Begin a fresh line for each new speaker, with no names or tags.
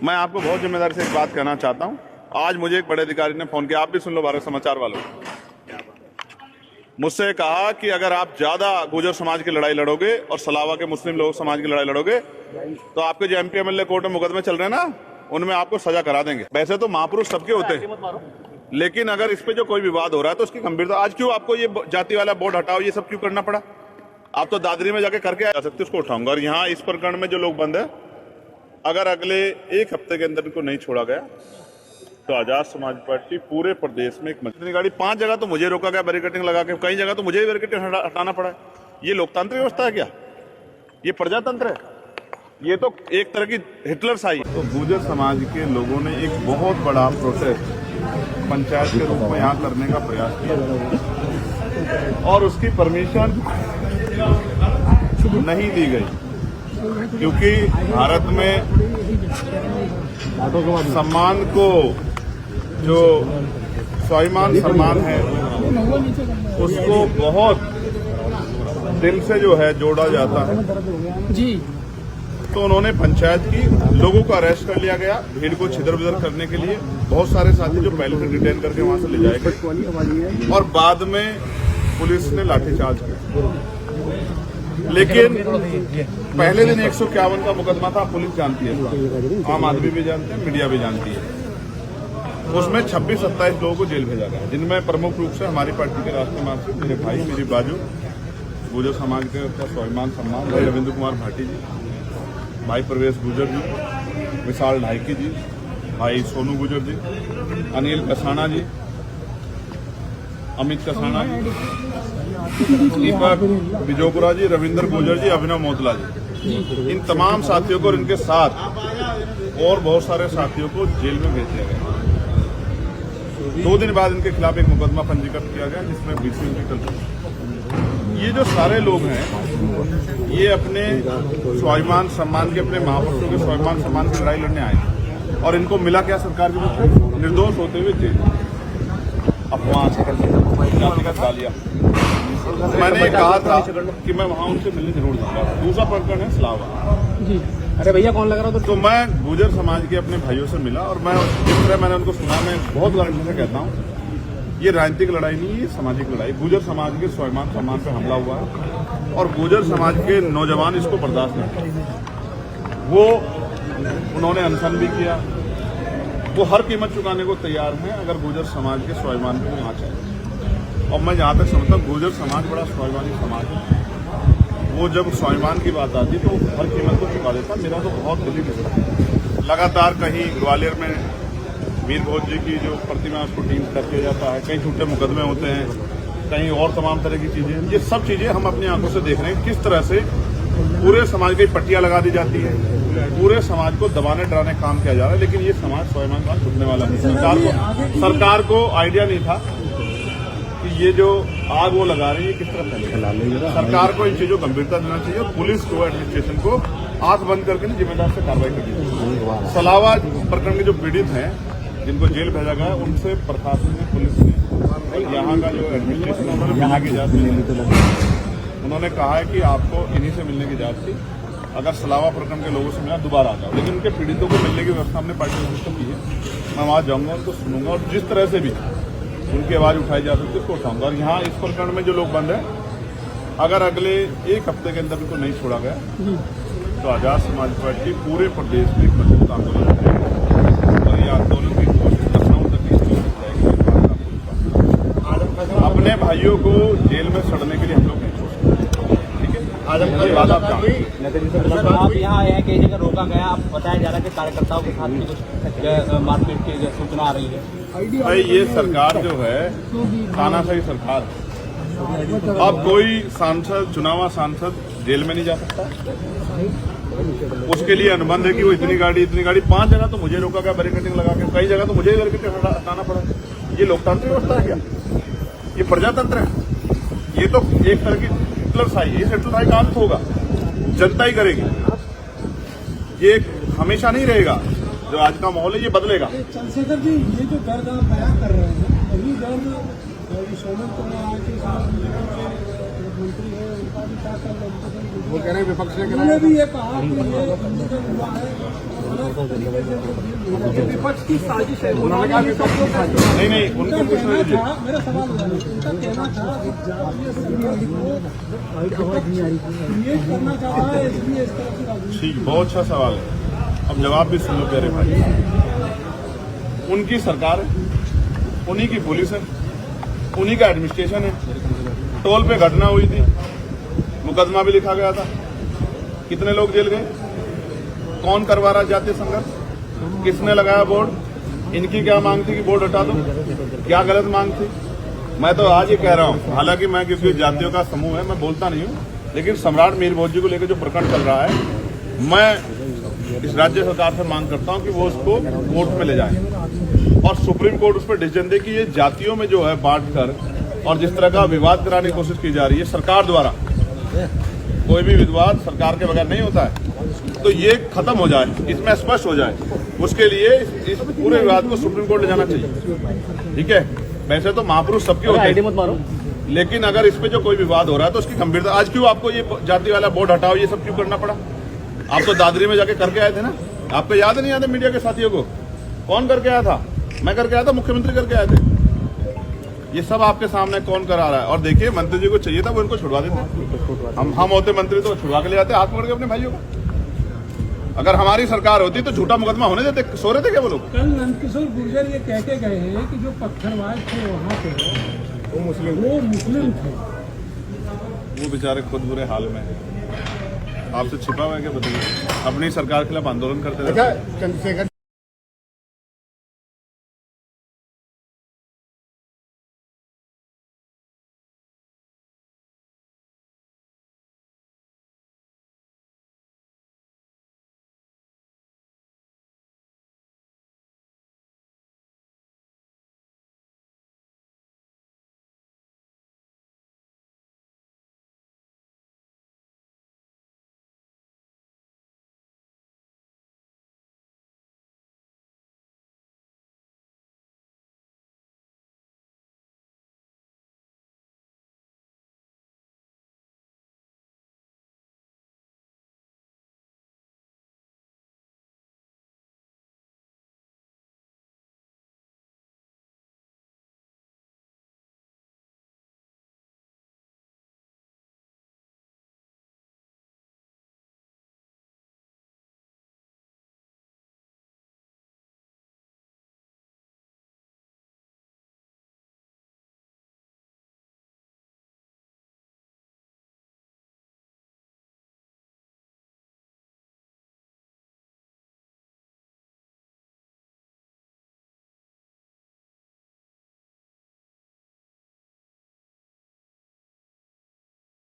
मैं आपको बहुत जिम्मेदारी से एक बात कहना चाहता हूं। आज मुझे एक बड़े अधिकारी ने फोन किया, आप भी सुन लो भारत समाचार वालों। मुझसे कहा कि अगर आप ज्यादा गुर्जर समाज की लड़ाई लड़ोगे और सलावा के मुस्लिम लोग समाज की लड़ाई लड़ोगे तो आपके जो एमपी एमएलए कोर्ट में मुकदमे चल रहे हैं ना, उनमें आपको सजा करा देंगे। वैसे तो महापुरुष सबके होते हैं, लेकिन अगर इस पे जो कोई विवाद हो रहा है तो उसकी गंभीरता, आज क्यों आपको ये जाति वाला बोर्ड हटाओ, ये सब क्यों करना पड़ा? आप तो दादरी में जाके करके आ सकते, उसको उठाऊंगा। और यहाँ इस प्रकरण में जो लोग बंद है, अगर अगले एक हफ्ते के अंदर इनको नहीं छोड़ा गया तो आजाद समाज पार्टी पूरे प्रदेश में एक मजबूत गाड़ी 5 जगह तो मुझे रोका गया बैरिकेडिंग लगा के, कई जगह तो मुझे बैरिकेडिंग हटाना पड़ा है। ये लोकतांत्रिक व्यवस्था है क्या? ये प्रजातंत्र है? ये तो एक तरह की हिटलर साई। तो गुर्जर समाज के लोगों ने एक बहुत बड़ा प्रोटेस्ट पंचायत के रूप में यहाँ करने का प्रयास किया और उसकी परमिशन नहीं दी गई, क्योंकि भारत में सम्मान को, जो स्वाभिमान सम्मान है, उसको बहुत दिल से जो है जोड़ा जाता है जी। तो उन्होंने पंचायत की लोगों को अरेस्ट कर लिया गया भीड़ को छिदर बिदर करने के लिए। बहुत सारे साथी जो पहले से डिटेन करके वहां से ले जाए गए और बाद में पुलिस ने लाठीचार्ज किया। लेकिन पहले दिन 151 का मुकदमा था, पुलिस जानती है, आम आदमी भी जानते हैं, मीडिया भी जानती है। उसमें 26-27 लोगों को जेल भेजा गया, जिनमें प्रमुख रूप से हमारी पार्टी के राष्ट्रीय महासचिव, मेरे भाई, मेरी बाजू, गुर्जर समाज के स्वाभिमान सम्मान भाई रविंद्र कुमार भाटी जी, भाई प्रवेश गुर्जर जी, विशाल ढाईकी जी, भाई सोनू गुर्जर जी, अनिल कसाना जी, अमित कसाना जी, दीपक बिजोपुरा जी, रविंद्र गुर्जर जी, अभिनव मोतला जी, इन तमाम साथियों को और इनके साथ और बहुत सारे साथियों को जेल में भेज दिया गया। 2 दिन बाद इनके खिलाफ एक मुकदमा पंजीकृत किया गया जिसमें BC इंटीकल। ये जो सारे लोग हैं ये अपने स्वाभिमान सम्मान के, अपने महापुरुषों के स्वाभिमान सम्मान की लड़ाई लड़ने आए और इनको मिला क्या? सरकार की तरफ से निर्दोष होते हुए जेल, अपमान, जातिगत गालियां। मैंने कहा था कि मैं वहां उनसे मिलने जरूर जाऊंगा। दूसरा प्रकरण है सलावा जी।
अरे भैया कौन लग रहा था?
तो मैं गुर्जर समाज के अपने भाइयों से मिला और मैं जिस तरह मैंने उनको सुना, मैं बहुत गारंटी से कहता हूँ ये राजनीतिक लड़ाई नहीं, ये सामाजिक लड़ाई। गुर्जर समाज के स्वाभिमान सम्मान पर हमला हुआ है और गुर्जर समाज के नौजवान इसको बर्दाश्त नहीं करते। वो उन्होंने अनशन भी किया, वो हर कीमत चुकाने को तैयार हैं अगर गुर्जर समाज के स्वाभिमान को आँच है। और मैं जहाँ तक समझता हूँ गुर्जर समाज बड़ा स्वाभिमानी समाज है। वो जब स्वाभिमान की बात आती तो हर कीमत को चुका देता। मेरा तो बहुत दिली विश्वास, लगातार कहीं ग्वालियर में वीर भोज जी की जो प्रतिमा उसको टीम कर किया जाता है, कहीं झूठे मुकदमे होते हैं, कहीं और तमाम तरह की चीजें। ये सब चीजें हम अपनी आंखों से देख रहे हैं किस तरह से पूरे समाज की पट्टियां लगा दी जाती है, पूरे समाज को दबाने डराने का काम किया जा रहा है। लेकिन ये समाज स्वाभिमान का झुकने वाला नहीं। सरकार को आइडिया नहीं था कि ये जो आग वो लगा रही है किस तरह फैलेगी। सरकार को इन चीजों को गंभीरता देना चाहिए और पुलिस को, एडमिनिस्ट्रेशन को आंख बंद करके जिम्मेदार से कार्रवाई करनी चाहिए। सलावा प्रकरण के जो पीड़ित हैं जिनको जेल भेजा गया, उनसे प्रशासन ने, पुलिस ने, यहाँ का जो एडमिनिस्ट्रेशन है उन्होंने मिलने की इजाजत, उन्होंने कहा है कि आपको इन्हीं से मिलने की इजाजत थी, अगर सलावा प्रकरण के लोगों से मिला दोबारा आ जाओ। लेकिन उनके पीड़ितों को मिलने की व्यवस्था हमने पार्टी में सिस्टम की है। मैं वहाँ जाऊँगा, उनको सुनूंगा और जिस तरह से भी उनकी आवाज उठाई जा सकती है उसको उठाऊंगा। और यहाँ इस प्रकरण में जो लोग बंद हैं, अगर अगले एक हफ्ते के अंदर इनको नहीं छोड़ा गया तो आजाद समाज पार्टी पूरे प्रदेश में एक मजबूत आंदोलन करेगी और ये आंदोलन की कोशिश करना अपने भाइयों को जेल में सड़ने के लिए हम लोग नहीं छोड़ सकते। ठीक है,
आप यहाँ आए हैं, कई जगह रोका गया, आप बताया जा रहा है कि कार्यकर्ताओं के साथ कुछ मारपीट की सूचना आ रही है।
भाई ये सरकार जो है तानाशाही सरकार है। अब कोई सांसद, चुनावा सांसद जेल में नहीं जा सकता, उसके लिए अनुबंध है कि वो इतनी गाड़ी 5 जगह तो मुझे रोका गया बैरिकेडिंग लगा के, कई जगह तो मुझे बैरिकेडिंग हटाना पड़ा। ये लोकतांत्रिक व्यवस्था है क्या? ये प्रजातंत्र है? ये तो एक तरह की हिटलर साई है। इस हिटलर साई का अंत होगा, जनता ही करेगी। ये हमेशा नहीं रहेगा। जो आज का माहौल है ये बदलेगा।
चंद्रशेखर जी, ये जो दर्द आप बयां कर रहे हैं, वही दर्द सोनम मंत्री है उनका भी क्या कर रहे हैं? वो कह रहे हैं विपक्ष ने भी ये कहा कि ये पंजीकरण हुआ है विपक्ष की साजिश है, उन्होंने सब लोग
नहीं नहीं, उनको
उनका
पूछना
कहना
दीजिए।
था, मेरा सवाल उनका कहना था कि जातीय संघर्ष को क्रिएट करना चाहता है इसलिए इस तरह की राजनीति।
ठीक, बहुत अच्छा सवाल है। अब जवाब भी सुन लो प्यारे भाई। उनकी सरकार है, उन्हीं की पुलिस है, उन्हीं का एडमिनिस्ट्रेशन है। टोल पे घटना हुई थी, मुकदमा भी लिखा गया था, कितने लोग जेल गए? कौन करवा रहा जातीय संघर्ष? किसने लगाया बोर्ड? इनकी क्या मांग थी कि बोर्ड हटा दो? क्या गलत मांग थी? मैं तो आज ही कह रहा हूं, हालांकि मैं किसी जातियों का समूह है, मैं बोलता नहीं हूं, लेकिन सम्राट मीर भोज जी को लेकर जो प्रकरण चल रहा है, मैं इस राज्य सरकार से मांग करता हूं कि वो उसको कोर्ट में ले जाए और सुप्रीम कोर्ट उस पर डिसीजन दे कि ये जातियों में जो है बांट कर और जिस तरह का विवाद कराने की कोशिश की जा रही है सरकार द्वारा, कोई भी विवाद सरकार के बगैर नहीं होता है, तो ये खत्म हो जाए, इसमें स्पष्ट हो जाए। उसके लिए इस पूरे विवाद को सुप्रीम कोर्ट ले जाना चाहिए। ठीक है, वैसे तो महापुरुष सबके होते हैं, लेकिन अगर इस पे जो कोई विवाद हो रहा है तो उसकी गंभीरता, आज क्यों आपको ये जाति वाला बोर्ड हटाओ ये सब क्यों करना पड़ा? आप तो दादरी में जाके करके आए थे ना, आपको याद नहीं आता मीडिया के साथियों को? कौन करके आया था? मैं करके आया था, मुख्यमंत्री करके आए थे। ये सब आपके सामने कौन करा रहा है? और देखिए, मंत्री जी को चाहिए था वो इनको छुड़वा देते, हम होते मंत्री तो छुड़वा के ले जाते हाथ पकड़ के अपने भाइयों को। अगर हमारी सरकार होती तो झूठा मुकदमा होने देते, सो रहे थे क्या वो लोग?
कल नंदकिशोर गुर्जर ये कह के गए हैं कि जो पत्थरबाज थे वहाँ पे वो मुस्लिम थे।
वो बेचारे खुद बुरे हाल में हैं। आपसे छिपा हुआ है क्या बताइए? अपनी सरकार के खिलाफ आंदोलन करते रहते हैं।